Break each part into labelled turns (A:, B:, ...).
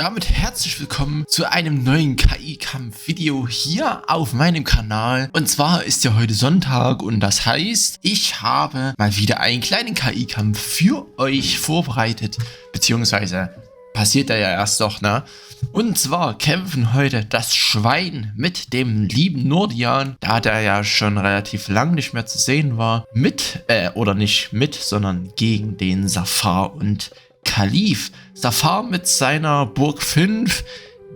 A: damit herzlich willkommen zu einem neuen KI-Kampf-Video hier auf meinem Kanal. Und zwar ist ja heute Sonntag und das heißt, ich habe mal wieder einen kleinen KI-Kampf für euch vorbereitet. Beziehungsweise passiert er ja erst doch, ne? Und zwar kämpfen heute das Schwein mit dem lieben Nordian, da der ja schon relativ lang nicht mehr zu sehen war, oder nicht mit, sondern gegen den Zafar und Kalif. Zafar mit seiner Burg 5,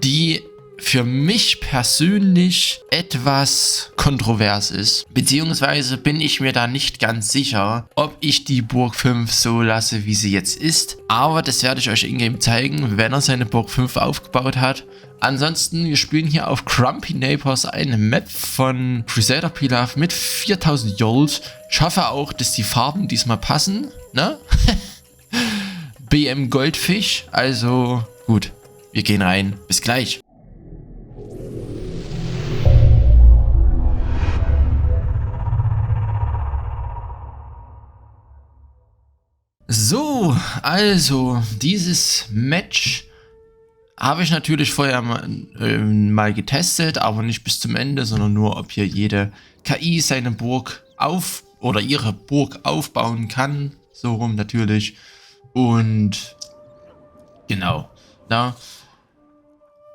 A: die für mich persönlich etwas kontrovers ist. Beziehungsweise bin ich mir da nicht ganz sicher, ob ich die Burg 5 so lasse, wie sie jetzt ist. Aber das werde ich euch in-game zeigen, wenn er seine Burg 5 aufgebaut hat. Ansonsten, wir spielen hier auf Grumpy Neighbors eine Map von Crusader Pilaf mit 4000 Gold. Ich hoffe auch, dass die Farben diesmal passen, ne? BM Goldfisch, also gut, wir gehen rein. Bis gleich. So, also dieses Match habe ich natürlich vorher mal getestet, aber nicht bis zum Ende, sondern nur, ob hier jede KI seine Burg ihre Burg aufbauen kann. So rum natürlich. Und genau, na,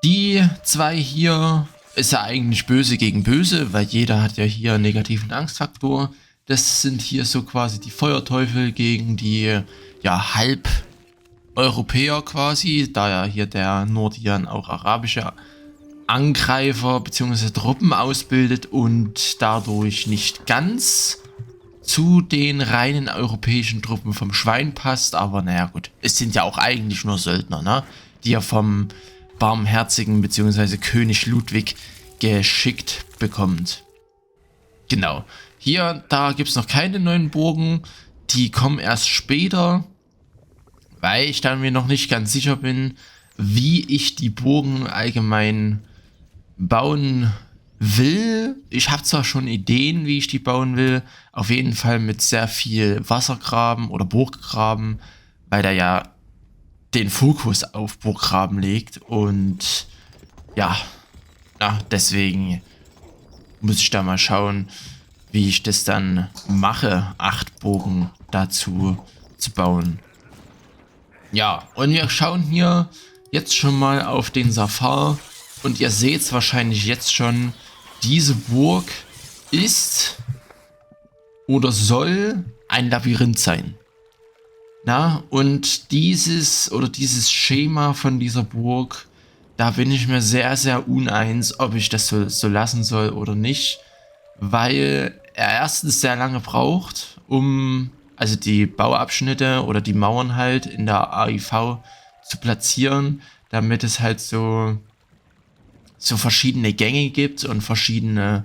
A: die zwei hier ist ja eigentlich böse gegen böse, weil jeder hat ja hier einen negativen Angstfaktor. Das sind hier so quasi die Feuerteufel gegen die ja Halb-Europäer quasi, da ja hier der Nordian auch arabische Angreifer bzw. Truppen ausbildet und dadurch nicht ganz zu den reinen europäischen Truppen vom Schwein passt, aber naja gut, es sind ja auch eigentlich nur Söldner, ne? Die er vom barmherzigen bzw. König Ludwig geschickt bekommt. Genau, da gibt es noch keine neuen Burgen, die kommen erst später, weil ich dann mir noch nicht ganz sicher bin, wie ich die Burgen allgemein bauen will. Ich habe zwar schon Ideen, wie ich die bauen will, auf jeden Fall mit sehr viel Wassergraben oder Burggraben, weil der ja den Fokus auf Burggraben legt und ja, deswegen muss ich da mal schauen, wie ich das dann mache, 8 Burgen dazu zu bauen. Ja, und wir schauen hier jetzt schon mal auf den Zafar und ihr seht es wahrscheinlich jetzt schon, diese Burg ist oder soll ein Labyrinth sein. Na, und dieses Schema von dieser Burg, da bin ich mir sehr, sehr uneins, ob ich das so lassen soll oder nicht, weil er erstens sehr lange braucht, also die Bauabschnitte oder die Mauern halt in der AIV zu platzieren, damit es halt so verschiedene Gänge gibt und verschiedene,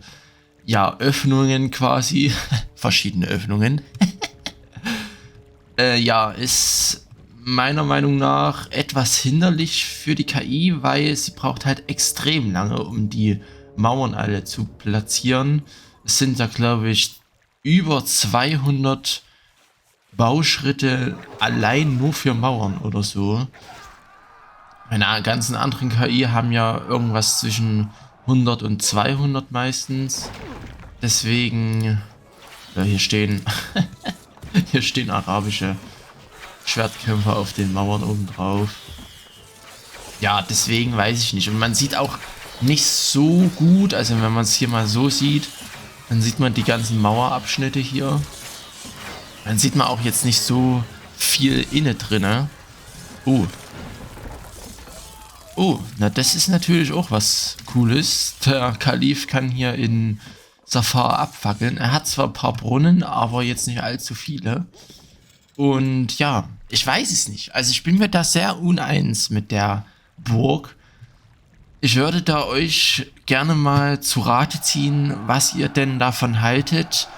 A: ja, Öffnungen quasi. Verschiedene Öffnungen. Ja, ist meiner Meinung nach etwas hinderlich für die KI, weil sie braucht halt extrem lange, um die Mauern alle zu platzieren. Es sind da, glaube ich, über 200 Bauschritte allein nur für Mauern oder so. Meine ganzen anderen KI haben ja irgendwas zwischen 100 und 200 meistens. Deswegen, ja, hier stehen arabische Schwertkämpfer auf den Mauern oben drauf. Ja, deswegen weiß ich nicht. Und man sieht auch nicht so gut, also wenn man es hier mal so sieht, dann sieht man die ganzen Mauerabschnitte hier. Dann sieht man auch jetzt nicht so viel inne drinne. Oh, na das ist natürlich auch was Cooles. Der Kalif kann hier in Zafar abfackeln. Er hat zwar ein paar Brunnen, aber jetzt nicht allzu viele. Und ja, ich weiß es nicht. Also ich bin mir da sehr uneins mit der Burg. Ich würde da euch gerne mal zu Rate ziehen, was ihr denn davon haltet.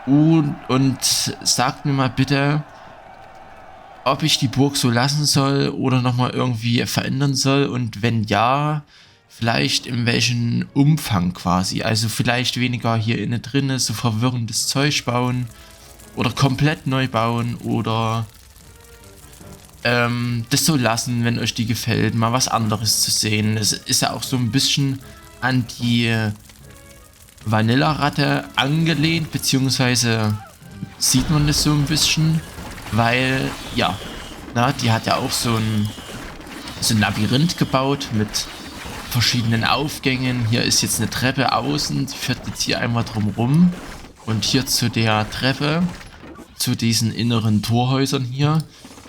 A: Und sagt mir mal bitte, ob ich die Burg so lassen soll oder nochmal irgendwie verändern soll und wenn ja, vielleicht in welchem Umfang quasi. Also vielleicht weniger hier innen drin so verwirrendes Zeug bauen oder komplett neu bauen oder das so lassen, wenn euch die gefällt, mal was anderes zu sehen. Es ist ja auch so ein bisschen an die Vanilla-Ratte angelehnt, beziehungsweise sieht man das so ein bisschen, weil, ja, na, die hat ja auch so ein Labyrinth gebaut mit verschiedenen Aufgängen. Hier ist jetzt eine Treppe außen, die führt jetzt hier einmal drum rum. Und hier zu der Treppe, zu diesen inneren Torhäusern hier,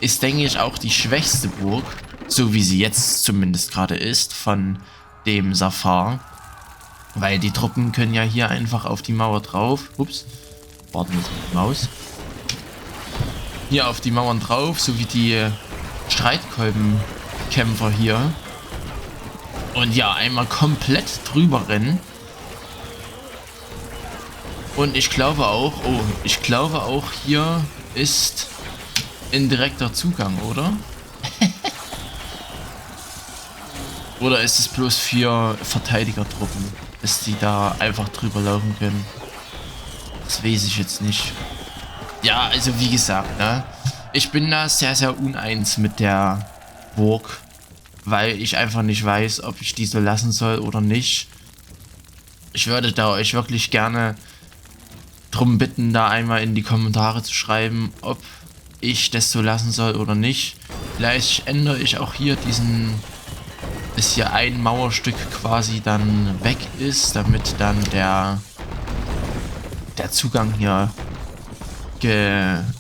A: ist, denke ich, auch die schwächste Burg, so wie sie jetzt zumindest gerade ist, von dem Safar. Weil die Truppen können ja hier einfach auf die Mauer drauf. Ups, warten wir mit der Maus. Hier auf die Mauern drauf, so wie die Streitkolbenkämpfer hier. Und ja, einmal komplett drüber rennen. Und ich glaube auch, hier ist ein direkter Zugang, oder? Oder ist es bloß für Verteidigertruppen, dass die da einfach drüber laufen können? Das weiß ich jetzt nicht. Ja, also wie gesagt, ne? Ich bin da sehr, sehr uneins mit der Burg, weil ich einfach nicht weiß, ob ich die so lassen soll oder nicht. Ich würde da euch wirklich gerne drum bitten, da einmal in die Kommentare zu schreiben, ob ich das so lassen soll oder nicht. Vielleicht ändere ich auch hier bis hier ein Mauerstück quasi dann weg ist, damit dann der Zugang hier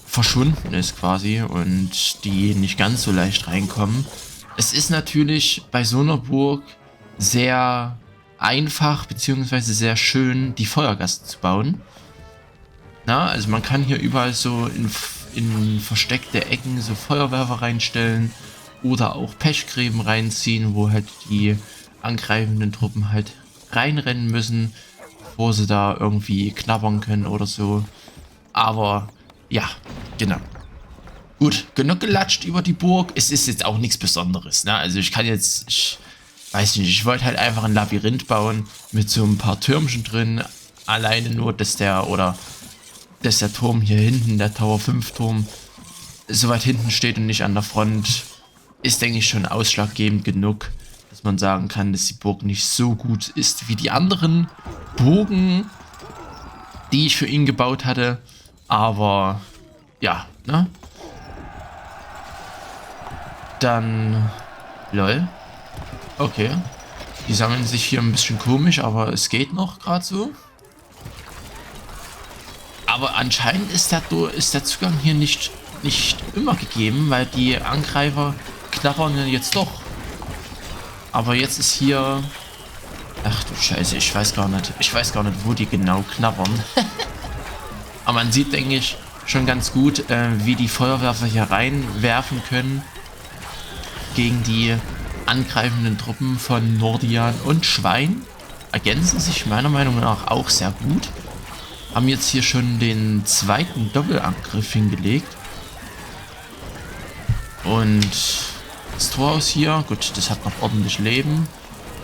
A: verschwunden ist quasi und die nicht ganz so leicht reinkommen. Es ist natürlich bei so einer Burg sehr einfach bzw. sehr schön, die Feuergassen zu bauen. Na, also man kann hier überall so in versteckte Ecken so Feuerwerfer reinstellen oder auch Pechgräben reinziehen, wo halt die angreifenden Truppen halt reinrennen müssen, bevor sie da irgendwie knabbern können oder so. Aber ja, genau. Gut, genug gelatscht über die Burg. Es ist jetzt auch nichts Besonderes, ne? Also ich weiß nicht, ich wollte halt einfach ein Labyrinth bauen mit so ein paar Türmchen drin. Alleine nur, dass der Turm hier hinten, der Tower 5 Turm, so weit hinten steht und nicht an der Front, ist, denke ich, schon ausschlaggebend genug, dass man sagen kann, dass die Burg nicht so gut ist wie die anderen Burgen, die ich für ihn gebaut hatte. Aber ja, ne? Dann, lol. Okay. Die sammeln sich hier ein bisschen komisch, aber es geht noch gerade so. Aber anscheinend ist der Zugang hier nicht immer gegeben, weil die Angreifer knabbern ja jetzt doch. Aber jetzt ist hier... Ach du Scheiße, ich weiß gar nicht, wo die genau knabbern. Aber man sieht, denke ich, schon ganz gut, wie die Feuerwerfer hier reinwerfen können gegen die angreifenden Truppen von Nordian und Schwein. Ergänzen sich meiner Meinung nach auch sehr gut. Haben jetzt hier schon den zweiten Doppelangriff hingelegt. Und das Torhaus hier, gut, das hat noch ordentlich Leben.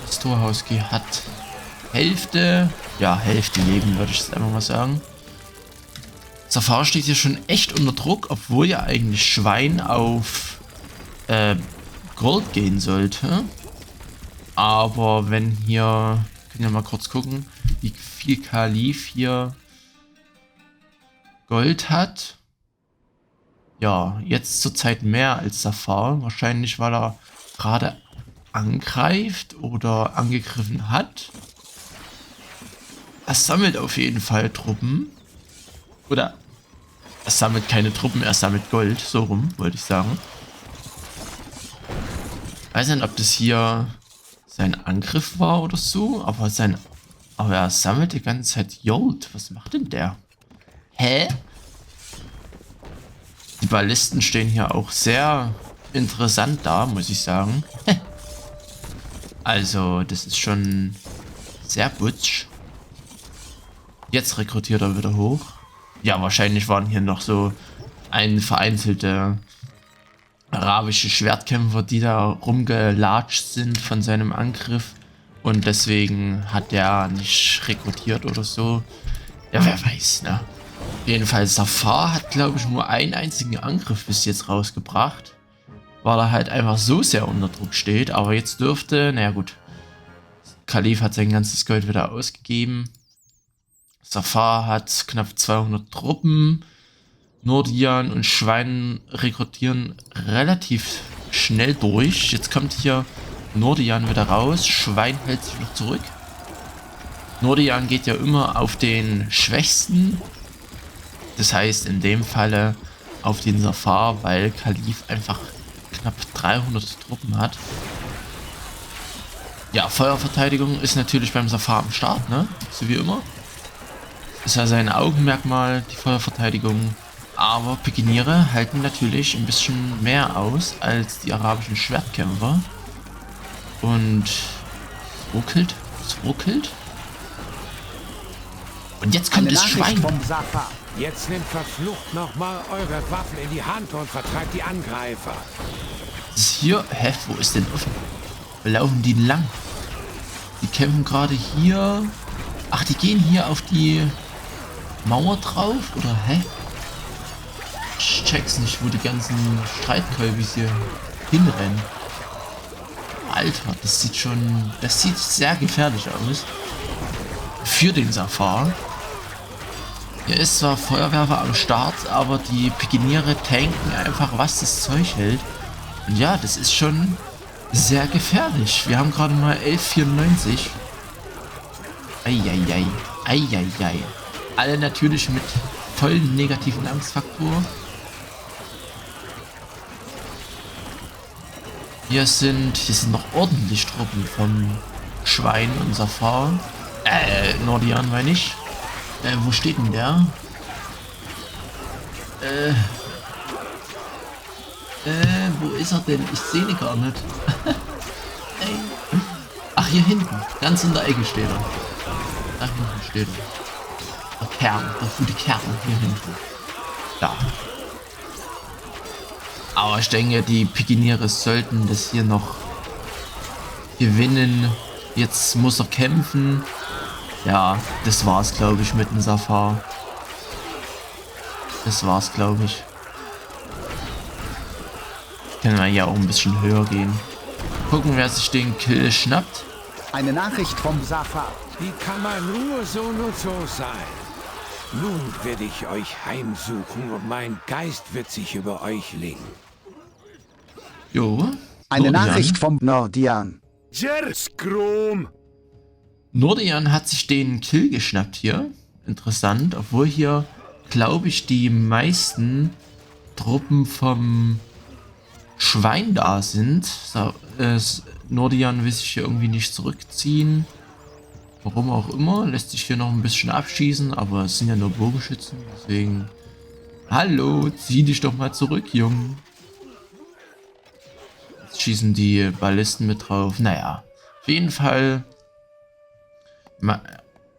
A: Das Torhaus hat Hälfte Leben, würde ich jetzt einfach mal sagen. Safar steht hier schon echt unter Druck, obwohl ja eigentlich Schwein auf Gold gehen sollte. Aber wenn hier, können wir mal kurz gucken, wie viel Kalif hier Gold hat. Ja, jetzt zurzeit mehr als Safar. Wahrscheinlich, weil er gerade angreift oder angegriffen hat. Er sammelt auf jeden Fall Truppen. Oder er sammelt keine Truppen, er sammelt Gold. So rum, wollte ich sagen. Weiß nicht, ob das hier sein Angriff war oder so, aber er sammelt die ganze Zeit Gold. Was macht denn der? Hä? Die Ballisten stehen hier auch sehr interessant da, muss ich sagen. Also, das ist schon sehr butsch. Jetzt rekrutiert er wieder hoch. Ja, wahrscheinlich waren hier noch so vereinzelte arabische Schwertkämpfer, die da rumgelatscht sind von seinem Angriff. Und deswegen hat er nicht rekrutiert oder so. Ja, wer weiß, ne? Jedenfalls, Safar hat, glaube ich, nur einen einzigen Angriff bis jetzt rausgebracht. weil er halt einfach so sehr unter Druck steht. Aber jetzt dürfte, naja gut, Kalif hat sein ganzes Gold wieder ausgegeben. Safar hat knapp 200 Truppen. Nordian und Schwein rekrutieren relativ schnell durch. Jetzt kommt hier Nordian wieder raus. Schwein hält sich noch zurück. Nordian geht ja immer auf den Schwächsten. Das heißt in dem Falle auf den Safar, weil Kalif einfach knapp 300 Truppen hat. Ja, Feuerverteidigung ist natürlich beim Safar am Start, ne? So wie immer. Ist ja sein Augenmerkmal, die Feuerverteidigung. Aber Pikiniere halten natürlich ein bisschen mehr aus als die arabischen Schwertkämpfer. Und es ruckelt. Und jetzt kommt das Schwein.
B: Jetzt nehmt verflucht nochmal eure Waffen in die Hand und vertreibt die Angreifer.
A: Das ist hier, wo ist denn offen? Wo laufen die lang? Die kämpfen gerade hier. Ach, die gehen hier auf die Mauer drauf, oder Ich check's nicht, wo die ganzen Streitkolbis hier hinrennen. Alter, das sieht sehr gefährlich aus. Für den Safar. Hier ist zwar Feuerwerfer am Start, aber die Pikiniere tanken einfach, was das Zeug hält. Und ja, das ist schon sehr gefährlich. Wir haben gerade mal 11,94. Eieiei. Eieiei. Alle natürlich mit vollen negativen Angstfaktor. Hier sind noch ordentlich Truppen vom Schwein und Safar. Nordian meine ich. Wo steht denn der? Wo ist er denn? Ich sehe ihn gar nicht. Ach, hier hinten. Ganz in der Ecke steht er. Da hinten steht er. Der Kern, der gute Kern hier hinten. Ja. Aber ich denke, die Pikiniere sollten das hier noch gewinnen. Jetzt muss er kämpfen. Ja, das war's, glaube ich, mit dem Safar. Das war's, glaube ich. Können wir ja auch ein bisschen höher gehen. Gucken, wer sich den Kill schnappt.
C: Eine Nachricht vom Safar.
B: Wie kann man nur so nutzlos sein? Nun werde ich euch heimsuchen und mein Geist wird sich über euch legen.
A: Jo.
C: Eine Nachricht vom Nordian.
B: Jerskrom!
A: Nordian hat sich den Kill geschnappt hier. Interessant, obwohl hier, glaube ich, die meisten Truppen vom Schwein da sind. So, Nordian will sich hier irgendwie nicht zurückziehen. Warum auch immer. Lässt sich hier noch ein bisschen abschießen, aber es sind ja nur Bogenschützen. Deswegen, hallo, zieh dich doch mal zurück, Junge. Jetzt schießen die Ballisten mit drauf. Naja, auf jeden Fall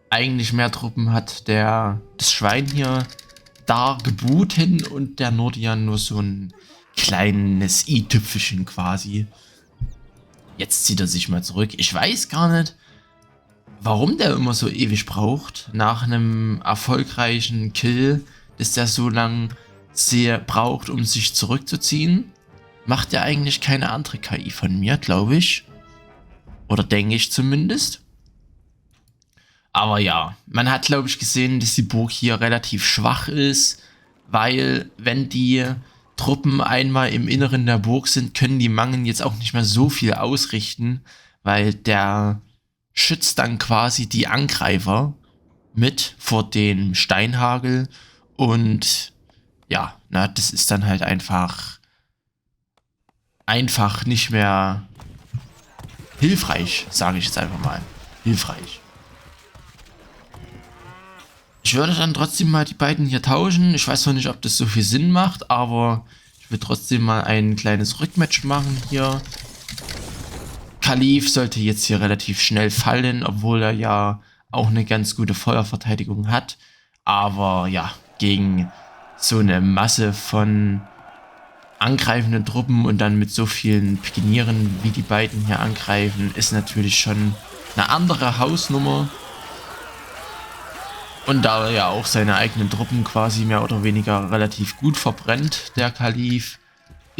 A: eigentlich mehr Truppen hat das Schwein hier da geboten und der Nordian nur so ein kleines i-Tüpfelchen quasi. Jetzt zieht er sich mal zurück. Ich weiß gar nicht, warum der immer so ewig braucht. Nach einem erfolgreichen Kill, dass der so lang sehr braucht, um sich zurückzuziehen. Macht er eigentlich keine andere KI von mir, glaube ich. Oder denke ich zumindest. Aber ja, man hat, glaube ich, gesehen, dass die Burg hier relativ schwach ist, weil wenn die Truppen einmal im Inneren der Burg sind, können die Mangen jetzt auch nicht mehr so viel ausrichten, weil der schützt dann quasi die Angreifer mit vor dem Steinhagel und ja, das ist dann halt einfach nicht mehr hilfreich, sage ich jetzt einfach mal. Hilfreich. Ich würde dann trotzdem mal die beiden hier tauschen. Ich weiß noch nicht, ob das so viel Sinn macht, aber ich will trotzdem mal ein kleines Rückmatch machen hier. Kalif sollte jetzt hier relativ schnell fallen, obwohl er ja auch eine ganz gute Feuerverteidigung hat. Aber ja, gegen so eine Masse von angreifenden Truppen und dann mit so vielen Pikinieren, wie die beiden hier angreifen, ist natürlich schon eine andere Hausnummer. Und da er ja auch seine eigenen Truppen quasi mehr oder weniger relativ gut verbrennt, der Kalif,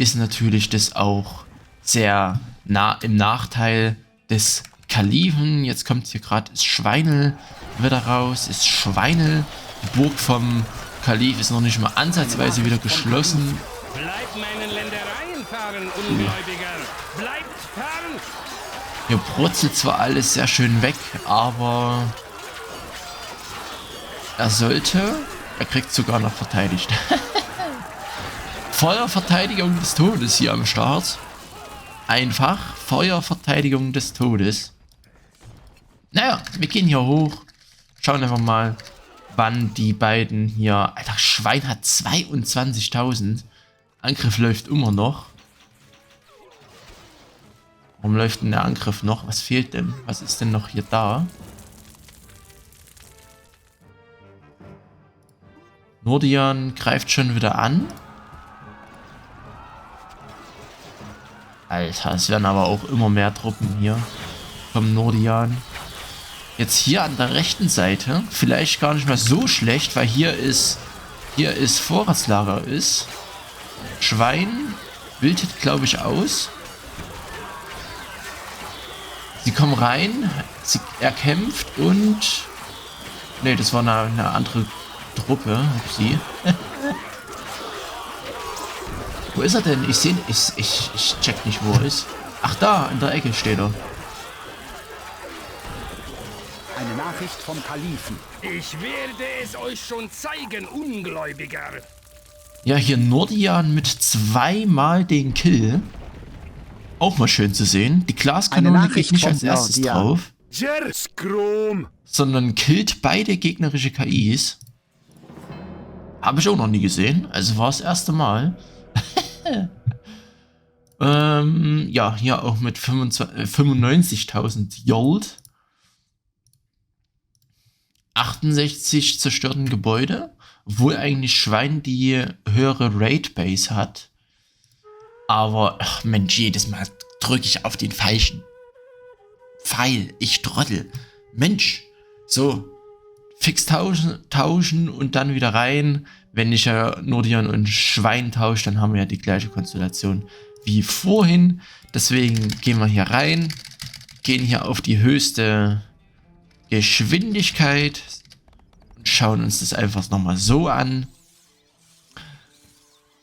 A: ist natürlich das auch sehr nah im Nachteil des Kalifen. Jetzt kommt hier gerade das Schweinel wieder raus. Das Schweinel. Die Burg vom Kalif ist noch nicht mal ansatzweise wieder geschlossen.
D: Bleibt meinen Ländereien fahren, Ungläubiger! Bleibt fern!
A: Hier brutzelt zwar alles sehr schön weg, aber er kriegt sogar noch verteidigt. Feuerverteidigung des Todes hier am Start. Einfach Feuerverteidigung des Todes. Naja, wir gehen hier hoch. Schauen einfach mal, wann die beiden hier... Alter, Schwein hat 22.000. Angriff läuft immer noch. Warum läuft denn der Angriff noch? Was fehlt denn? Was ist denn noch hier da? Nordian greift schon wieder an. Alter, es werden aber auch immer mehr Truppen hier vom Nordian. Jetzt hier an der rechten Seite, vielleicht gar nicht mal so schlecht, weil hier ist Vorratslager ist. Schwein wildet, glaube ich, aus. Sie kommen rein, er kämpft und... Ne, das war eine andere Truppe, sie. Wo ist er denn? Ich check nicht, wo er ist. Ach, da, in der Ecke steht er.
C: Eine Nachricht vom Kalifen.
D: Ich werde es euch schon zeigen, Ungläubiger!
A: Ja, hier Nordian mit zweimal den Kill. Auch mal schön zu sehen. Die Glaskanone geht nicht als erstes drauf, sondern killt beide gegnerische KIs. Habe ich auch noch nie gesehen. Also war das erste Mal. Ja, hier auch mit 95.000 Gold. 68 zerstörten Gebäude. Obwohl eigentlich Schwein die höhere Raid-Base hat. Aber, ach Mensch, jedes Mal drücke ich auf den falschen Pfeil. Ich trottel. Mensch, so, fix tauschen und dann wieder rein. Wenn ich ja Nordian und Schwein tausche, dann haben wir ja die gleiche Konstellation wie vorhin. Deswegen gehen wir hier rein, gehen hier auf die höchste Geschwindigkeit und schauen uns das einfach nochmal so an.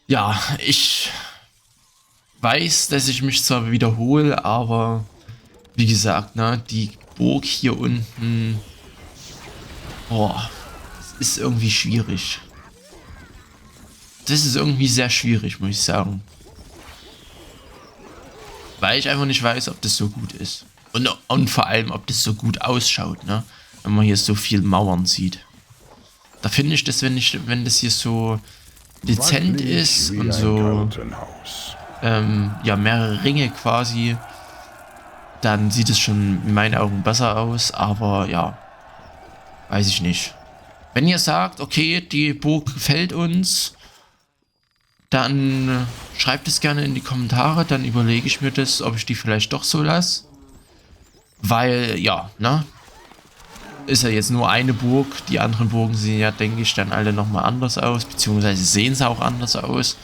A: Ja, ich weiß, dass ich mich zwar wiederhole, aber wie gesagt, ne, die Burg hier unten, boah, das ist irgendwie schwierig. Das ist irgendwie sehr schwierig, muss ich sagen. Weil ich einfach nicht weiß, ob das so gut ist. Und vor allem, ob das so gut ausschaut, ne? Wenn man hier so viel Mauern sieht. Da finde ich das, wenn das hier so dezent ist und so ja, mehrere Ringe quasi, dann sieht es schon in meinen Augen besser aus, aber ja, weiß ich nicht. Wenn ihr sagt, okay, die Burg gefällt uns, dann schreibt es gerne in die Kommentare, dann überlege ich mir das, ob ich die vielleicht doch so lasse. Weil, ja, ne? Ist ja jetzt nur eine Burg, die anderen Burgen sehen ja, denke ich, dann alle nochmal anders aus, beziehungsweise sehen sie auch anders aus.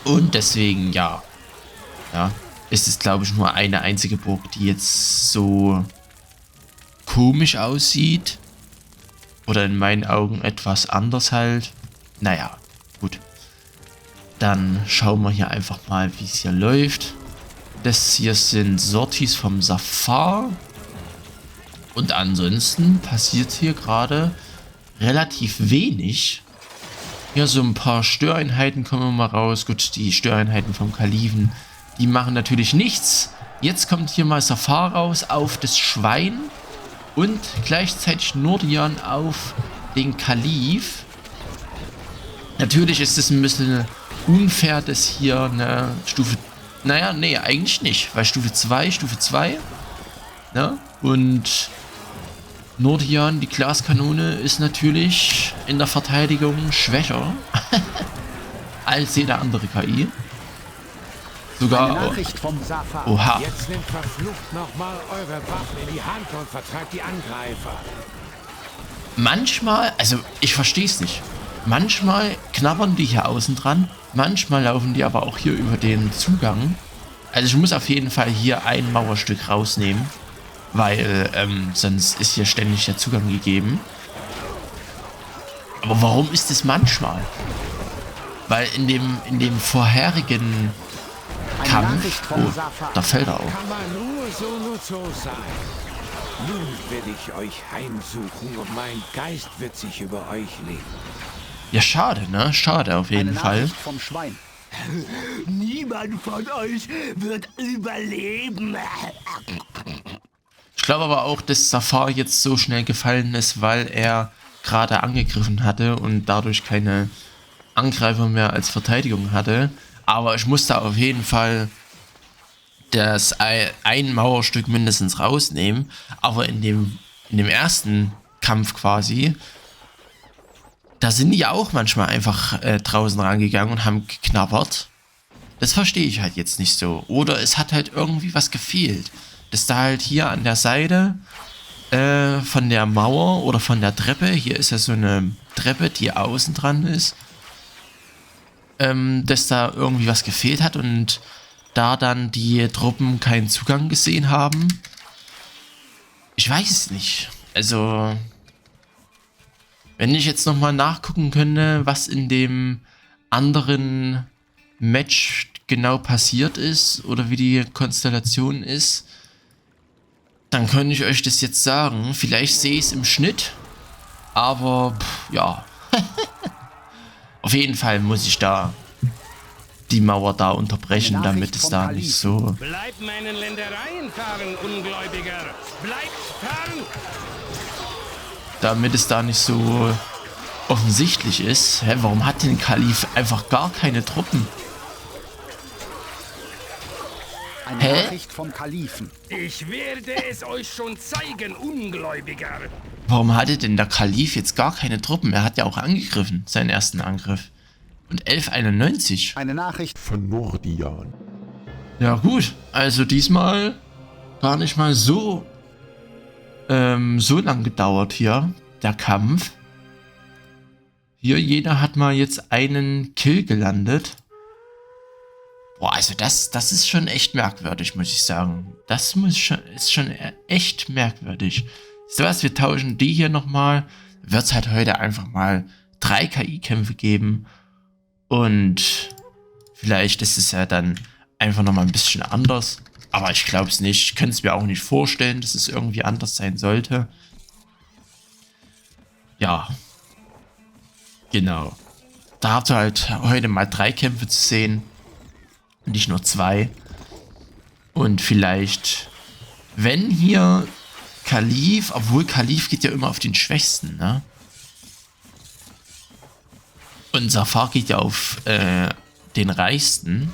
A: Und deswegen, ja, ist es, glaube ich, nur eine einzige Burg, die jetzt so komisch aussieht. Oder in meinen Augen etwas anders halt. Naja, gut. Dann schauen wir hier einfach mal, wie es hier läuft. Das hier sind Sorties vom Safar. Und ansonsten passiert hier gerade relativ wenig. Ja, so ein paar Störeinheiten kommen mal raus. Gut, die Störeinheiten vom Kalifen, die machen natürlich nichts. Jetzt kommt hier mal Safar raus auf das Schwein. Und gleichzeitig Nordian auf den Kalif. Natürlich ist es ein bisschen unfair, dass hier eine Stufe... Naja, nee, eigentlich nicht. Weil Stufe 2, ne? Und Nordian, die Glaskanone, ist natürlich in der Verteidigung schwächer als jede andere KI. Sogar...
C: Eine Nachricht vom Safar.
A: Oha.
B: Jetzt nehmt verflucht nochmal eure Waffen in die Hand und vertreibt die Angreifer.
A: Manchmal, also ich verstehe es nicht. manchmal knabbern die hier außen dran, manchmal laufen die aber auch hier über den Zugang. Also ich muss auf jeden Fall hier ein Mauerstück rausnehmen, weil sonst ist hier ständig der Zugang gegeben. Aber warum ist es manchmal? Weil in dem vorherigen Kampf, oh, da fällt er auch.
B: Kann man nur so sein. Nun werde ich euch heimsuchen und mein Geist wird sich über euch legen.
A: Ja, schade, ne? Schade auf jeden
C: Eine
A: Fall.
C: Nachricht vom Schwein.
E: Niemand von euch wird überleben.
A: Ich glaube aber auch, dass Zafar jetzt so schnell gefallen ist, weil er gerade angegriffen hatte und dadurch keine Angreifer mehr als Verteidigung hatte. Aber ich musste auf jeden Fall das ein Mauerstück mindestens rausnehmen. Aber in dem ersten Kampf quasi, da sind die auch manchmal einfach draußen rangegangen und haben geknabbert. Das verstehe ich halt jetzt nicht so. Oder es hat halt irgendwie was gefehlt. Dass da halt hier an der Seite von der Mauer oder von der Treppe, hier ist ja so eine Treppe, die außen dran ist, dass da irgendwie was gefehlt hat und da dann die Truppen keinen Zugang gesehen haben. Ich weiß es nicht. Also, wenn ich jetzt nochmal nachgucken könnte, was in dem anderen Match genau passiert ist oder wie die Konstellation ist, dann könnte ich euch das jetzt sagen. Vielleicht sehe ich es im Schnitt, aber ja. Auf jeden Fall muss ich da die Mauer da unterbrechen, damit es da nicht so...
D: Bleibt meinen Ländereien fahren, Ungläubiger! Bleibt fern!
A: Damit es da nicht so offensichtlich ist. Hä, warum hat denn Kalif einfach gar keine Truppen?
C: Eine Nachricht vom Kalifen.
D: Ich werde es euch schon zeigen, Ungläubiger!
A: Warum hatte denn der Kalif jetzt gar keine Truppen? Er hat ja auch angegriffen, seinen ersten Angriff. Und 1191.
C: Eine Nachricht
F: von Nordian.
A: Ja gut, also diesmal gar nicht mal so lang gedauert hier, der Kampf. Hier, jeder hat mal jetzt einen Kill gelandet. Boah, also das ist schon echt merkwürdig, muss ich sagen. Ist schon echt merkwürdig. So was, wir tauschen die hier nochmal. Wird es halt heute einfach mal 3 KI-Kämpfe geben. Und vielleicht ist es ja dann einfach nochmal ein bisschen anders. Aber ich glaube es nicht. Ich könnte es mir auch nicht vorstellen, dass es irgendwie anders sein sollte. Ja. Genau. Da habt ihr halt heute mal 3 Kämpfe zu sehen. Und nicht nur 2. Und vielleicht, wenn hier Kalif, obwohl Kalif geht ja immer auf den Schwächsten, ne? Und Zafar geht ja auf den Reichsten.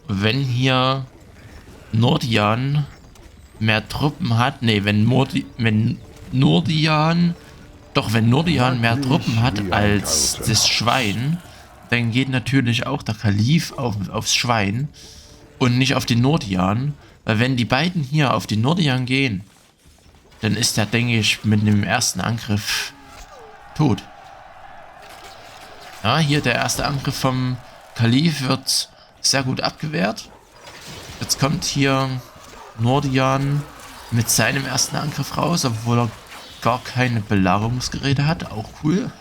A: Wenn hier Nordian mehr Truppen hat, nee, wenn Nordian mehr Truppen hat als das Schwein, dann geht natürlich auch der Kalif aufs Schwein und nicht auf den Nordian. Weil wenn die beiden hier auf den Nordian gehen, dann ist der, denke ich, mit dem ersten Angriff tot. Ja, hier der erste Angriff vom Kalif wird sehr gut abgewehrt. Jetzt kommt hier Nordian mit seinem ersten Angriff raus, obwohl er gar keine Belagerungsgeräte hat. Auch cool.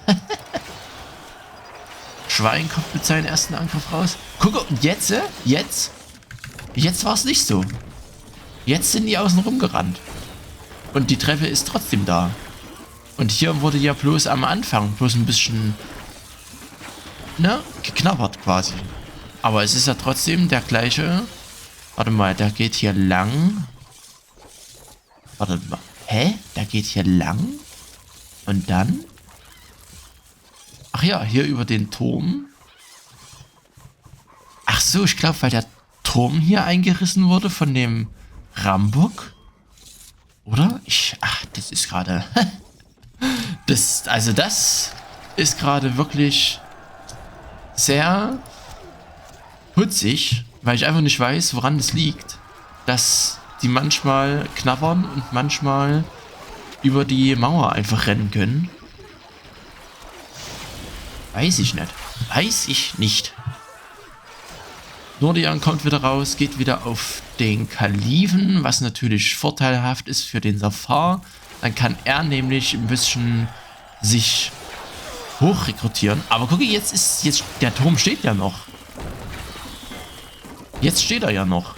A: Schwein kommt mit seinem ersten Angriff raus. Guck, und jetzt war es nicht so. Jetzt sind die außen rumgerannt. Und die Treppe ist trotzdem da. Und hier wurde ja bloß am Anfang bloß ein bisschen, ne, geknabbert quasi. Aber es ist ja trotzdem der gleiche. Warte mal, der geht hier lang. Warte mal. Hä? Der geht hier lang? Und dann? Ach ja, hier über den Turm. Ach so, ich glaube, weil der Turm hier eingerissen wurde von dem Rambock. Oder? Ach, das ist gerade... das ist gerade wirklich sehr putzig, weil ich einfach nicht weiß, woran das liegt, dass die manchmal knabbern und manchmal über die Mauer einfach rennen können. Weiß ich nicht. Weiß ich nicht. Nordian kommt wieder raus, geht wieder auf den Kalifen, was natürlich vorteilhaft ist für den Safar. Dann kann er nämlich ein bisschen sich hochrekrutieren. Aber gucke, jetzt der Turm steht ja noch. Jetzt steht er ja noch.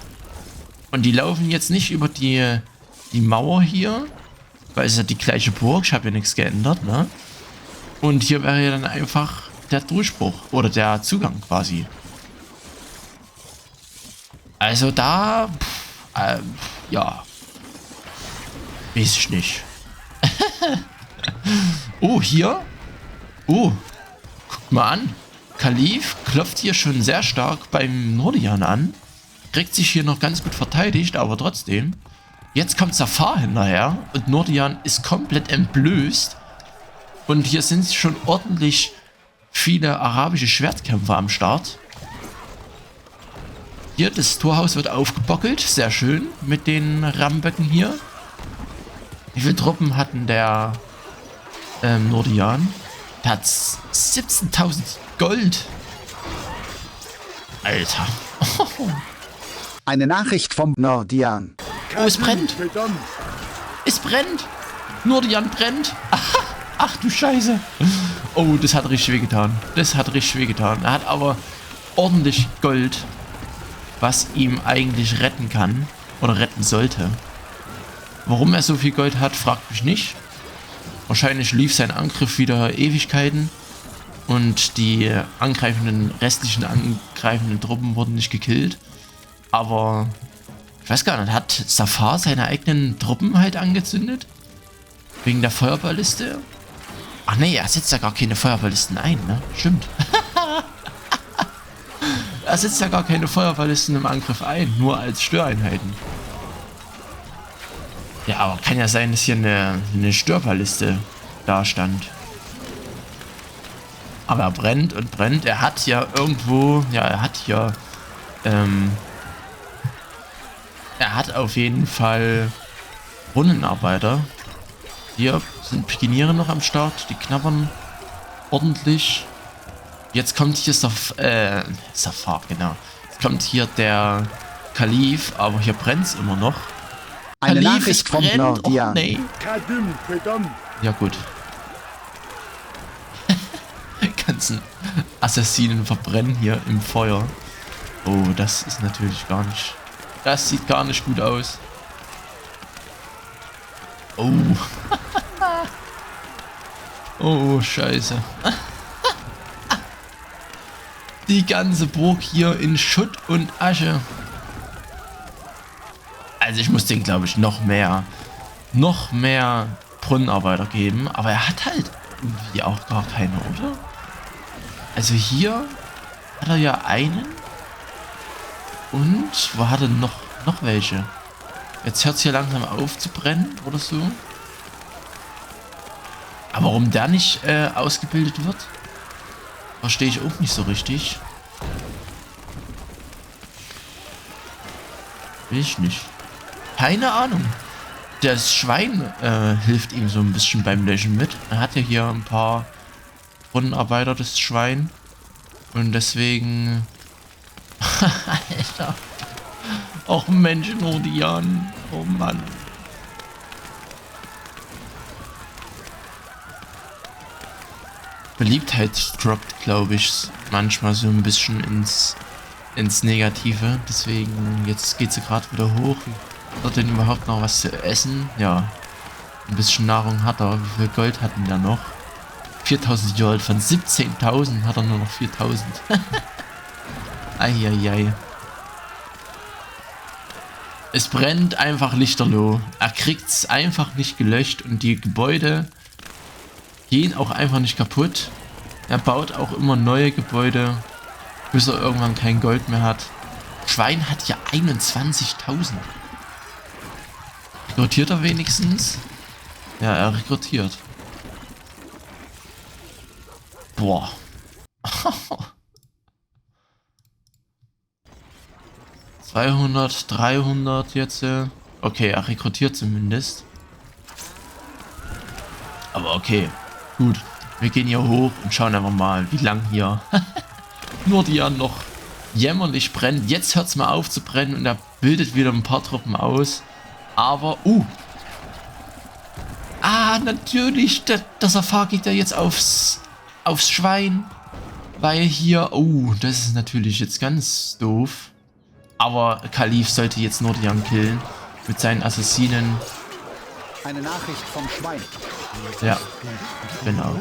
A: Und die laufen jetzt nicht über die Mauer hier, weil es ja die gleiche Burg, ich habe ja nichts geändert, ne? Und hier wäre ja dann einfach der Durchbruch oder der Zugang quasi. Also da, ja, weiß ich nicht. Oh, hier. Oh, guck mal an. Kalif klopft hier schon sehr stark beim Nordian an. Kriegt sich hier noch ganz gut verteidigt, aber trotzdem. Jetzt kommt Safar hinterher und Nordian ist komplett entblößt. Und hier sind schon ordentlich viele arabische Schwertkämpfer am Start. Hier, das Torhaus wird aufgebockelt. Sehr schön mit den Rammböcken hier. Wie viele Truppen hatten der Nordian? Der hat 17.000 Gold. Alter.
C: Eine Nachricht vom Nordian.
A: Oh, es brennt. Es brennt. Nordian brennt. Ach du Scheiße. Oh, das hat richtig wehgetan. Das hat richtig wehgetan. Er hat aber ordentlich Gold, was ihm eigentlich retten kann. Oder retten sollte. Warum er so viel Gold hat, fragt mich nicht. Wahrscheinlich lief sein Angriff wieder Ewigkeiten. Und die restlichen angreifenden Truppen wurden nicht gekillt. Aber ich weiß gar nicht, hat Safar seine eigenen Truppen halt angezündet? Wegen der Feuerballiste? Ach nee, er setzt ja gar keine Feuerballisten ein, ne? Stimmt. Er setzt ja gar keine Feuerballisten im Angriff ein, nur als Störeinheiten. Ja, aber kann ja sein, dass hier eine Störballiste da stand. Aber er brennt und brennt. Er hat ja irgendwo, ja, er hat auf jeden Fall Brunnenarbeiter. Hier sind Pikiniere noch am Start, die knabbern ordentlich. Jetzt kommt hier Safar, genau. Jetzt kommt hier der Kalif, aber hier brennt es immer noch.
C: Eine
A: Kalif,
C: Nachricht
A: es
C: vom
A: brennt.
C: Nordian.
A: Och, nee. Ja gut. Ganzen Assassinen verbrennen hier im Feuer. Oh, das ist natürlich gar nicht... Das sieht gar nicht gut aus. Oh. Oh, scheiße. Die ganze Burg hier in Schutt und Asche. Also ich muss den, glaube ich, noch mehr Brunnenarbeiter geben. Aber er hat halt irgendwie auch gar keine, oder? Also hier hat er ja einen. Und wo hat er noch welche? Jetzt hört es hier langsam auf zu brennen oder so. Aber warum der nicht ausgebildet wird, verstehe ich auch nicht so richtig. Will ich nicht. Keine Ahnung. Das Schwein hilft ihm so ein bisschen beim Löschen mit. Er hat ja hier ein paar Brunnenarbeiter, das Schwein. Und deswegen... Alter. Auch Mensch, Nordian. Oh Mann. Beliebtheit droppt, glaube ich, manchmal so ein bisschen ins Negative. Deswegen, jetzt geht sie gerade wieder hoch. Hat er denn überhaupt noch was zu essen? Ja. Ein bisschen Nahrung hat er. Wie viel Gold hat denn der noch? 4000 Gold. Von 17.000 hat er nur noch 4000. Eieiei. Es brennt einfach lichterloh. Er kriegt es einfach nicht gelöscht und die Gebäude gehen auch einfach nicht kaputt. Er baut auch immer neue Gebäude, bis er irgendwann kein Gold mehr hat. Schwein hat ja 21.000. Rekrutiert er wenigstens? Ja, er rekrutiert. Boah. 200, 300 jetzt. Okay, er rekrutiert zumindest. Aber okay, gut. Wir gehen hier hoch und schauen einfach mal, wie lang hier Nordian noch jämmerlich brennt. Jetzt hört es mal auf zu brennen und er bildet wieder ein paar Truppen aus. Aber, natürlich, der Safar geht ja jetzt aufs Schwein. Weil hier, das ist natürlich jetzt ganz doof. Aber Kalif sollte jetzt Nordian killen mit seinen Assassinen.
C: Eine Nachricht vom Schwein.
A: Ja, genau.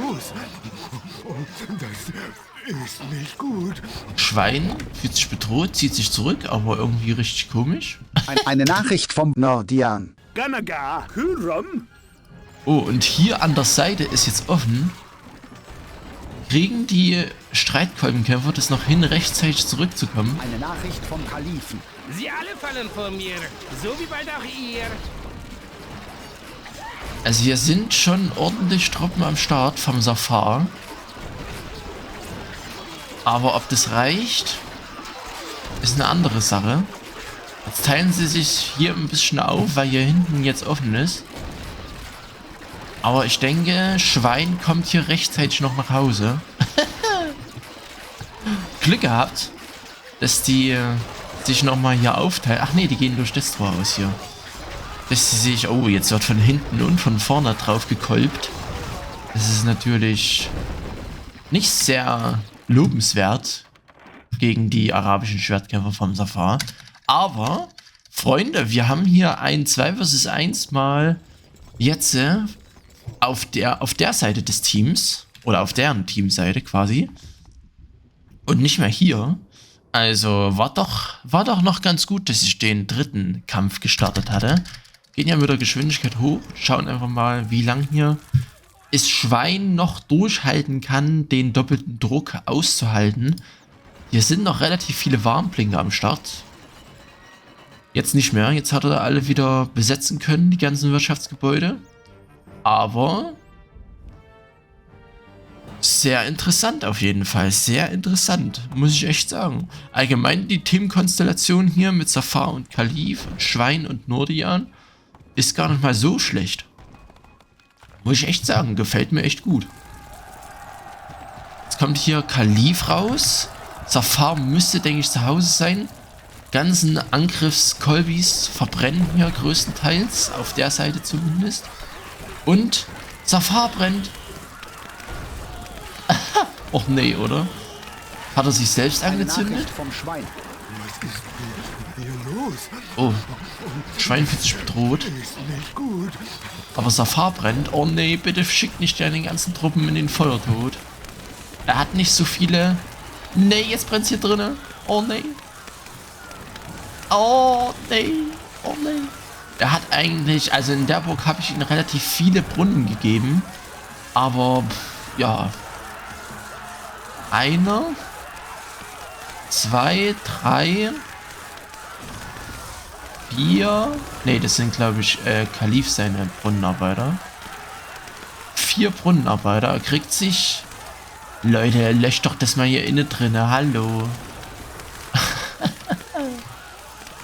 E: Das ist nicht gut.
A: Schwein fühlt sich bedroht, zieht sich zurück, aber irgendwie richtig komisch.
C: Eine Nachricht vom Nordian.
E: Ganaga, Kyram.
A: Oh, und hier an der Seite ist jetzt offen. Kriegen die Streitkolbenkämpfer das noch hin, rechtzeitig zurückzukommen?
C: Eine Nachricht vom Kalifen.
D: Sie alle fallen vor mir, so wie bald auch ihr.
A: Also hier sind schon ordentlich Truppen am Start vom Safar. Aber ob das reicht, ist eine andere Sache. Jetzt teilen sie sich hier ein bisschen auf, weil hier hinten jetzt offen ist. Aber ich denke, Schwein kommt hier rechtzeitig noch nach Hause. Glück gehabt, dass die sich nochmal hier aufteilen. Ach nee, die gehen durch das Tor aus hier. Dass sie sich... Oh, jetzt wird von hinten und von vorne drauf gekolbt. Das ist natürlich nicht sehr lobenswert gegen die arabischen Schwertkämpfer vom Safar. Aber, Freunde, wir haben hier ein 2 vs 1 mal jetzt auf der Seite des Teams, oder auf deren Teamseite quasi, und nicht mehr hier. Also war doch noch ganz gut, dass ich den dritten Kampf gestartet hatte. Gehen ja mit der Geschwindigkeit hoch, schauen einfach mal, wie lang hier es Schwein noch durchhalten kann, den doppelten Druck auszuhalten. Hier sind noch relativ viele Warnblinker am Start. Jetzt nicht mehr, jetzt hat er alle wieder besetzen können, die ganzen Wirtschaftsgebäude. Aber sehr interessant auf jeden Fall, sehr interessant, muss ich echt sagen. Allgemein die Teamkonstellation hier mit Safar und Kalif und Schwein und Nordian ist gar nicht mal so schlecht. Muss ich echt sagen, gefällt mir echt gut. Jetzt kommt hier Kalif raus. Safar müsste, denke ich, zu Hause sein. Ganzen Angriffskolbis verbrennen hier größtenteils, auf der Seite zumindest. Und Safar brennt. Och nee, oder? Hat er sich selbst angezündet?
C: Vom Schwein.
E: Was ist hier los?
A: Oh, Schwein fühlt sich bedroht.
E: Ist nicht gut.
A: Aber Safar brennt. Oh nee, bitte schickt nicht deine ganzen Truppen in den Feuertod. Er hat nicht so viele... Nee, jetzt brennt's hier drinnen. Oh nee. Oh nee. Oh nee. Er hat eigentlich... Also in der Burg habe ich ihm relativ viele Brunnen gegeben. Aber, ja... 1, 2, 3... 4... Ne, das sind, glaube ich, Kalif seine Brunnenarbeiter. 4 Brunnenarbeiter. Er kriegt sich... Leute, löscht doch das mal hier innen drinne. Hallo.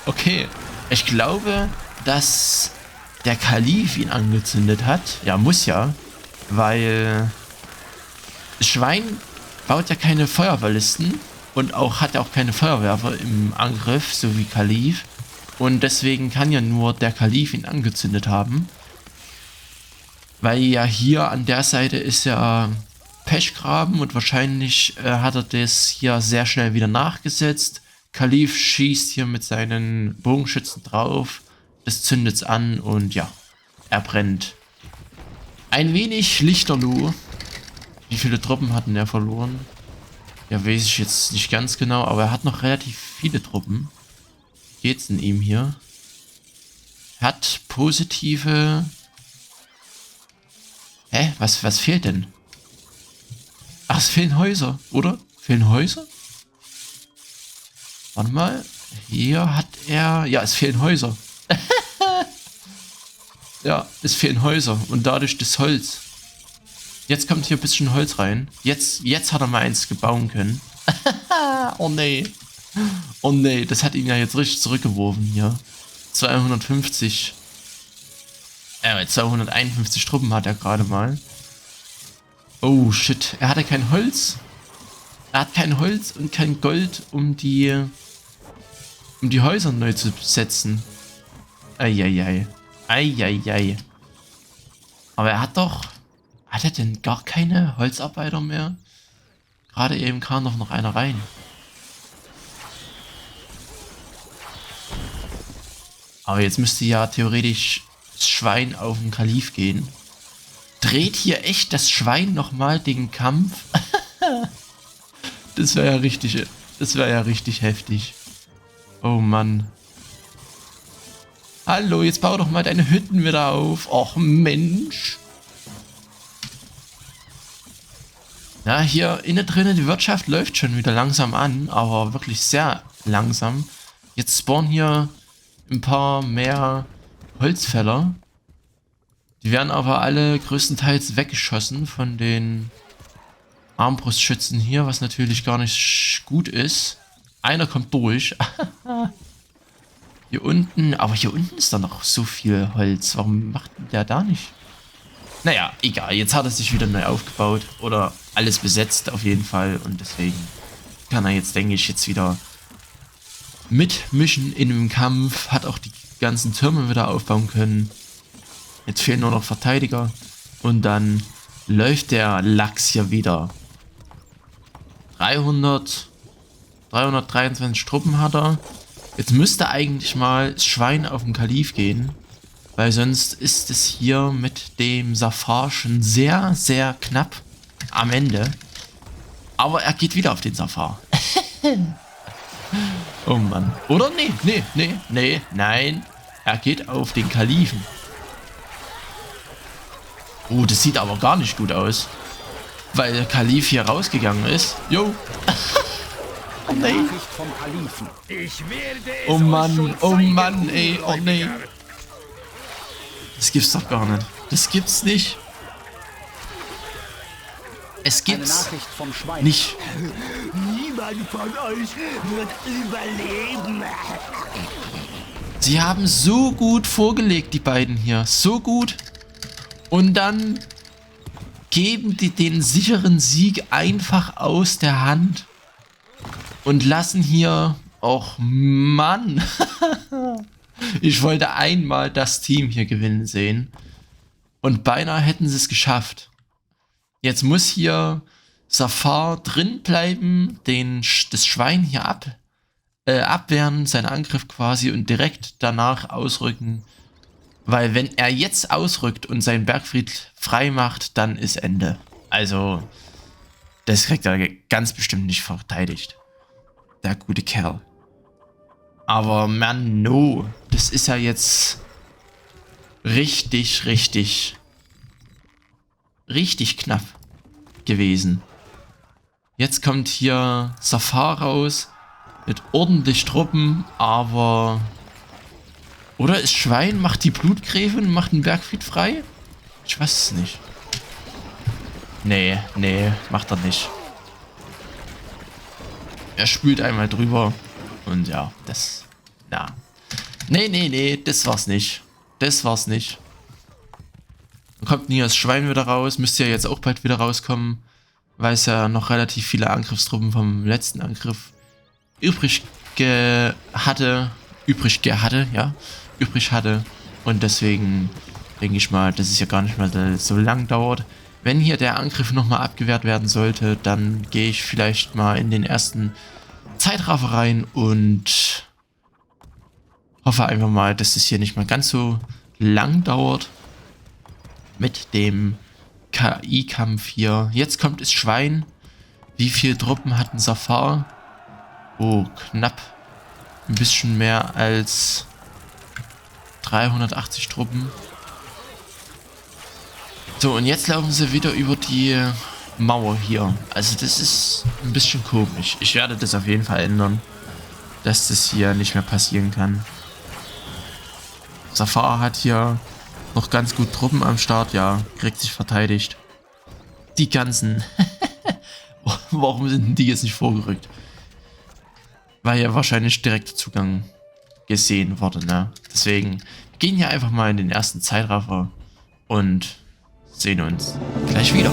A: Okay. Ich glaube, dass der Kalif ihn angezündet hat. Ja, muss ja. Weil... Schwein baut ja keine Feuerballisten. Und auch hat er auch keine Feuerwerfer im Angriff, so wie Kalif. Und deswegen kann ja nur der Kalif ihn angezündet haben. Weil ja hier an der Seite ist ja Pechgraben und wahrscheinlich hat er das hier sehr schnell wieder nachgesetzt. Kalif schießt hier mit seinen Bogenschützen drauf. Das zündet's an und ja, er brennt. Ein wenig lichterloh. Wie viele Truppen hatten er verloren? Ja, weiß ich jetzt nicht ganz genau, aber er hat noch relativ viele Truppen. Geht's in ihm hier? Hat positive... Hä? Was fehlt denn? Ach, es fehlen Häuser, oder? Fehlen Häuser? Warte mal. Hier hat er... Ja, es fehlen Häuser. Ja, es fehlen Häuser und dadurch das Holz. Jetzt kommt hier ein bisschen Holz rein. Jetzt hat er mal eins gebauen können. Oh nee. Oh nee, das hat ihn ja jetzt richtig zurückgeworfen hier. 251 Truppen hat er gerade mal. Oh shit, er hatte kein Holz. Er hat kein Holz und kein Gold, um die Häuser neu zu besetzen. Eieiei. Eieiei. Aber er hat doch... Hat er denn gar keine Holzarbeiter mehr? Gerade eben kam doch noch einer rein. Aber jetzt müsste ja theoretisch das Schwein auf den Kalif gehen. Dreht hier echt das Schwein nochmal den Kampf? Das wäre ja richtig heftig. Oh Mann. Hallo, jetzt bau doch mal deine Hütten wieder auf. Och Mensch. Ja, hier innen drinnen, die Wirtschaft läuft schon wieder langsam an, aber wirklich sehr langsam. Jetzt spawnen hier ein paar mehr Holzfäller. Die werden aber alle größtenteils weggeschossen von den Armbrustschützen hier, was natürlich gar nicht gut ist. Einer kommt durch. Hier unten, aber hier unten ist da noch so viel Holz. Warum macht der da nicht? Naja, egal. Jetzt hat er sich wieder neu aufgebaut. Oder alles besetzt auf jeden Fall. Und deswegen kann er jetzt, denke ich, jetzt wieder mitmischen in dem Kampf. Hat auch die ganzen Türme wieder aufbauen können. Jetzt fehlen nur noch Verteidiger. Und dann läuft der Lachs hier wieder. 323 Truppen hat er. Jetzt müsste eigentlich mal das Schwein auf den Kalif gehen. Weil sonst ist es hier mit dem Safar schon sehr, sehr knapp am Ende. Aber er geht wieder auf den Safar. Oh Mann. Oder? Nee, nein. Er geht auf den Kalifen. Oh, das sieht aber gar nicht gut aus. Weil der Kalif hier rausgegangen ist. Jo. Oh
C: Eine
A: nein.
C: Nachricht vom Kalifen.
D: Ich werde es
A: Oh
D: euch
A: Mann,
D: schon
A: oh
D: zeigen,
A: Mann, ey, oh nee.
D: Ungläubiger.
A: Das gibt's doch gar nicht. Das gibt's nicht. Es
C: Eine
A: gibt's
C: Nachricht vom Schwein.
A: nicht.
E: Niemand von euch wird überleben.
A: Sie haben so gut vorgelegt, die beiden hier. So gut. Und dann geben die den sicheren Sieg einfach aus der Hand. Und lassen hier... Och Mann. Ich wollte einmal das Team hier gewinnen sehen. Und beinahe hätten sie es geschafft. Jetzt muss hier Safar drin bleiben, das Schwein hier abwehren, seinen Angriff quasi und direkt danach ausrücken. Weil wenn er jetzt ausrückt und seinen Bergfried frei macht, dann ist Ende. Also, das kriegt er ganz bestimmt nicht verteidigt. Der gute Kerl. Aber man, no. Das ist ja jetzt richtig knapp gewesen. Jetzt kommt hier Safar raus mit ordentlich Truppen, aber... Oder ist Schwein, macht die Blutgräfin und macht den Bergfried frei? Ich weiß es nicht. Nee, macht er nicht. Er spült einmal drüber und ja, das... Ja. Nee, das war's nicht. Das war's nicht. Dann kommt hier das Schwein wieder raus, müsste ja jetzt auch bald wieder rauskommen, weil es ja noch relativ viele Angriffstruppen vom letzten Angriff übrig hatte. Und deswegen denke ich mal, dass es ja gar nicht mehr so lang dauert. Wenn hier der Angriff nochmal abgewehrt werden sollte, dann gehe ich vielleicht mal in den ersten Zeitraffer rein und hoffe einfach mal, dass es hier nicht mehr ganz so lang dauert mit dem KI-Kampf hier. Jetzt kommt das Schwein. Wie viele Truppen hat ein Safar? Oh, knapp ein bisschen mehr als 380 Truppen. So, und jetzt laufen sie wieder über die Mauer hier. Also das ist ein bisschen komisch. Ich werde das auf jeden Fall ändern, dass das hier nicht mehr passieren kann. Safar hat hier noch ganz gut Truppen am Start. Ja, kriegt sich verteidigt. Die ganzen... Warum sind denn die jetzt nicht vorgerückt? Weil ja wahrscheinlich direkter Zugang gesehen wurde, ne? Deswegen gehen hier einfach mal in den ersten Zeitraffer und sehen uns gleich wieder.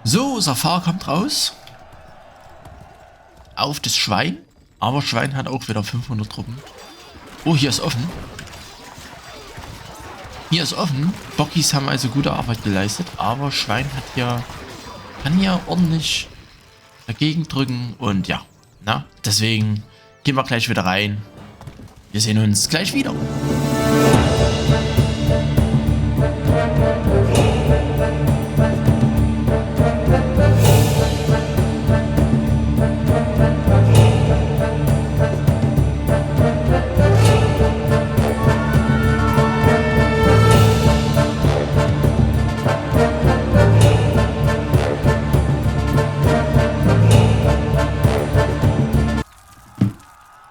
A: So, Safar kommt raus. Auf das Schwein. Aber Schwein hat auch wieder 500 Truppen. Oh, hier ist offen. Hier ist offen. Bockies haben also gute Arbeit geleistet. Aber Schwein hat hier... kann hier ordentlich dagegen drücken. Und ja, na, deswegen gehen wir gleich wieder rein. Wir sehen uns gleich wieder.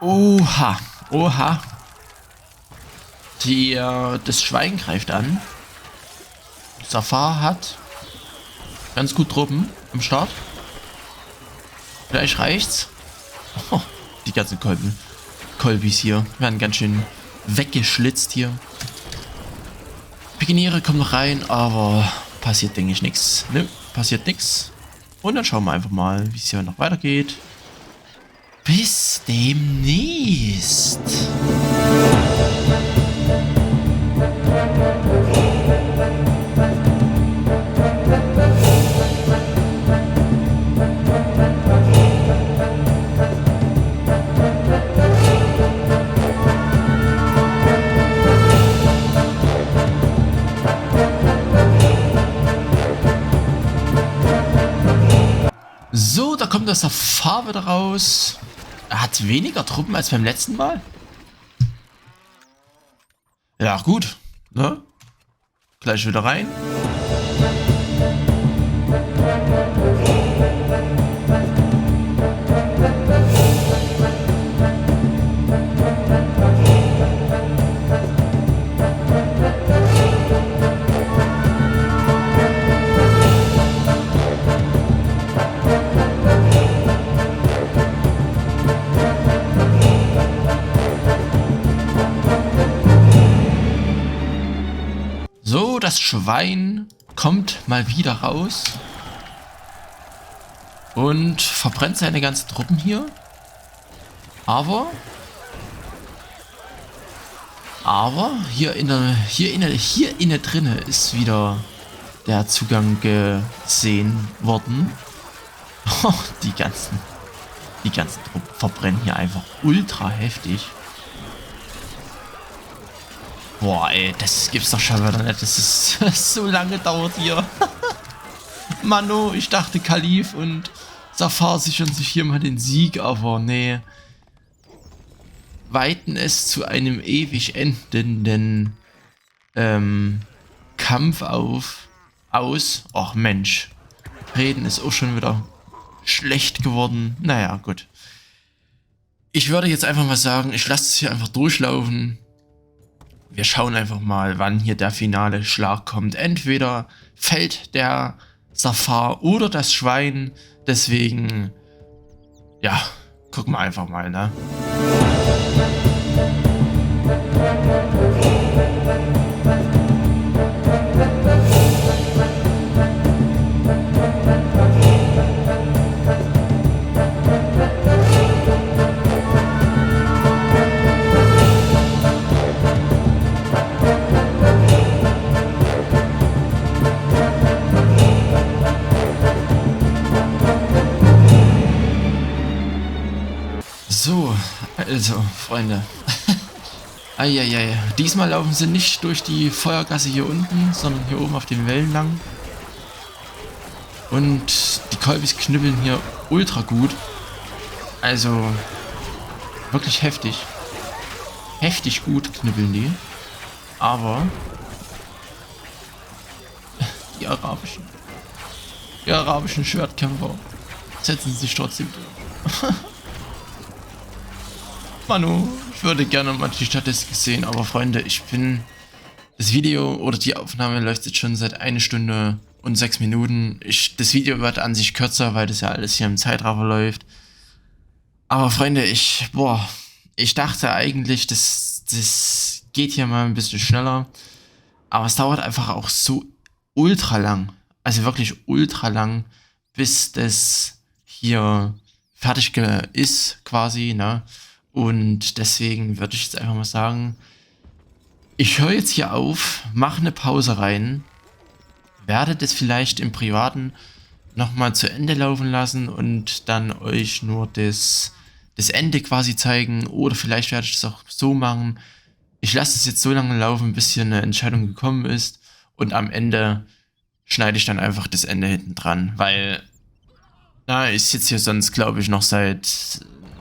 A: Oha, oha. Das Schwein greift an. Safar hat ganz gut Truppen im Start. Vielleicht reicht's. Oh, die ganzen Kolbis hier werden ganz schön weggeschlitzt hier. Pikiniere kommen noch rein, aber passiert, denke ich, nichts. Nö, passiert nichts. Und dann schauen wir einfach mal, wie es hier noch weitergeht. Bis demnächst. So, da kommt das Safar wieder raus. Er hat weniger Truppen als beim letzten Mal. Ja, gut. Ne? Gleich wieder rein. So, das Schwein kommt mal wieder raus und verbrennt seine ganzen Truppen hier. Aber hier inne drinne ist wieder der Zugang gesehen worden. Oh, die ganzen Truppen verbrennen hier einfach ultra heftig. Boah, ey, das gibt's doch schon wieder nicht, dass es so lange dauert hier. Mano, ich dachte Kalif und Safar sichern sich hier mal den Sieg, aber nee. Weiten es zu einem ewig endenden Kampf aus. Ach Mensch, Reden ist auch schon wieder schlecht geworden. Naja, gut. Ich würde jetzt einfach mal sagen, ich lasse es hier einfach durchlaufen. Wir schauen einfach mal, wann hier der finale Schlag kommt. Entweder fällt der Safar oder das Schwein. Deswegen, ja, gucken wir einfach mal, ne? So, also, Freunde. Eieiei. Diesmal laufen sie nicht durch die Feuergasse hier unten, sondern hier oben auf den Wellen lang. Und die Kolbis knüppeln hier ultra gut. Also, wirklich heftig. Heftig gut knüppeln die. Aber Die arabischen Schwertkämpfer setzen sich trotzdem durch. Manu, ich würde gerne mal die Statistik sehen, aber Freunde, das Video oder die Aufnahme läuft jetzt schon seit 1 Stunde und 6 Minuten. Das Video wird an sich kürzer, weil das ja alles hier im Zeitraffer läuft. Aber Freunde, ich dachte eigentlich, das geht hier mal ein bisschen schneller. Aber es dauert einfach auch so ultra lang. Also wirklich ultra lang, bis das hier fertig ist quasi, ne? Und deswegen würde ich jetzt einfach mal sagen, ich höre jetzt hier auf, mache eine Pause rein, werde das vielleicht im Privaten nochmal zu Ende laufen lassen und dann euch nur das Ende quasi zeigen, oder vielleicht werde ich das auch so machen. Ich lasse es jetzt so lange laufen, bis hier eine Entscheidung gekommen ist, und am Ende schneide ich dann einfach das Ende hinten dran, weil ich sitze hier sonst, glaube ich, noch seit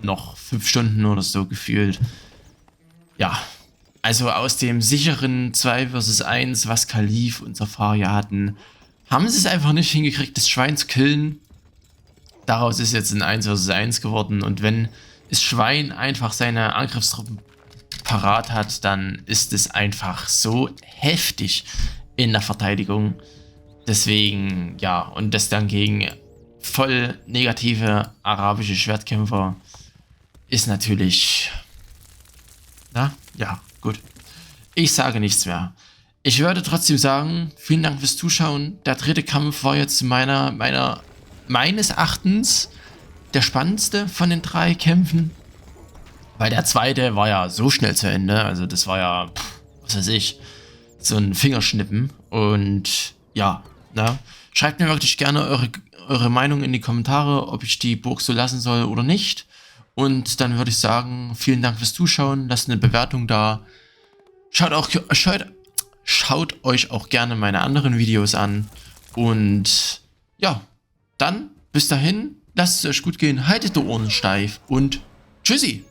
A: 5 Stunden oder so gefühlt. Ja, also aus dem sicheren 2 vs 1, was Kalif und Safaria hatten, haben sie es einfach nicht hingekriegt, das Schwein zu killen. Daraus ist jetzt ein 1 vs 1 geworden, und wenn das Schwein einfach seine Angriffstruppen parat hat, dann ist es einfach so heftig in der Verteidigung. Deswegen, ja, und das dann gegen voll negative arabische Schwertkämpfer ist natürlich, ja, gut. Ich sage nichts mehr. Ich würde trotzdem sagen, vielen Dank fürs Zuschauen. Der 3. Kampf war jetzt meines Erachtens der spannendste von den 3 Kämpfen. Weil der 2. war ja so schnell zu Ende. Also das war ja, was weiß ich, so ein Fingerschnippen. Und ja, schreibt mir wirklich gerne eure Meinung in die Kommentare, ob ich die Burg so lassen soll oder nicht. Und dann würde ich sagen, vielen Dank fürs Zuschauen, lasst eine Bewertung da. Schaut euch auch gerne meine anderen Videos an. Und ja, dann bis dahin, lasst es euch gut gehen, haltet die Ohren steif und tschüssi!